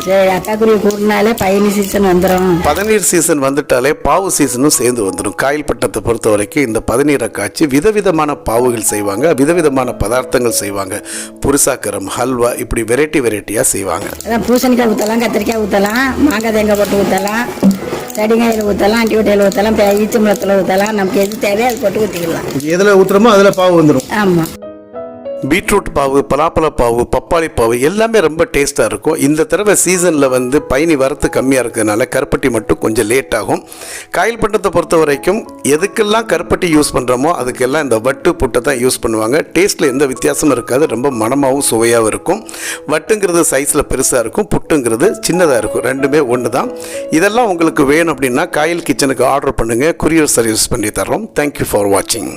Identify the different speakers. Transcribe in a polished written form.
Speaker 1: சரி, அக்காக்குருவி கூட்டினாலே பயணி சீசன் வந்துடும்.
Speaker 2: பதநீர் சீசன் வந்துட்டாலே பாவு சீசனும் சேர்ந்து வந்துடும். காயல் பட்டத்தை பொறுத்த வரைக்கும் இந்த பதநீரை காய்ச்சி விதவிதமான பாவுகள் செய்வாங்க, விதவிதமான பதார்த்தங்கள் செய்வாங்க. புரிசாக்கரம், ஹல்வா, இப்படி வெரைட்டியாக செய்வாங்க.
Speaker 1: அதான் பூசணிக்காய் ஊற்றலாம், கத்திரிக்காய் ஊற்றலாம், மாங்காய் தேங்காய் போட்டு ஊற்றலாம், தடிங்காயில் ஊற்றலாம், அண்டிவட்டையில் ஊற்றலாம், ஈச்சம்பழத்தில் ஊற்றலாம். நமக்கு எது தேவையோ அது போட்டு ஊற்றிக்கலாம்.
Speaker 3: எதில் ஊற்றுறமோ அதில் பாவு வந்துடும்.
Speaker 1: ஆமாம்.
Speaker 2: பீட்ரூட் பாவு, பலாப்பழ பாவு, பப்பாளி பாவு எல்லாமே ரொம்ப டேஸ்ட்டாக இருக்கும். இந்த தடவை சீசனில் வந்து பயணி வரத்து கம்மியாக இருக்கிறதுனால கருப்பட்டி மட்டும் கொஞ்சம் லேட் ஆகும். காயல் பட்டத்தை பொறுத்த வரைக்கும் எதுக்கெல்லாம் கருப்பட்டி யூஸ் பண்ணுறோமோ அதுக்கெல்லாம் இந்த வட்டு புட்டை தான் யூஸ் பண்ணுவாங்க. டேஸ்ட்டில் எந்த வித்தியாசமும் இருக்காது, ரொம்ப மணமாகவும் சுவையாகவும் இருக்கும். வட்டுங்கிறது சைஸில் பெருசாக இருக்கும், புட்டுங்கிறது சின்னதாக இருக்கும், ரெண்டுமே ஒன்று தான். இதெல்லாம் உங்களுக்கு வேணும் அப்படின்னா காயல் கிச்சனுக்கு ஆர்டர் பண்ணுங்கள், கொரியர் சர்வீஸ் பண்ணி தரோம். தேங்க்யூ ஃபார் வாட்சிங்.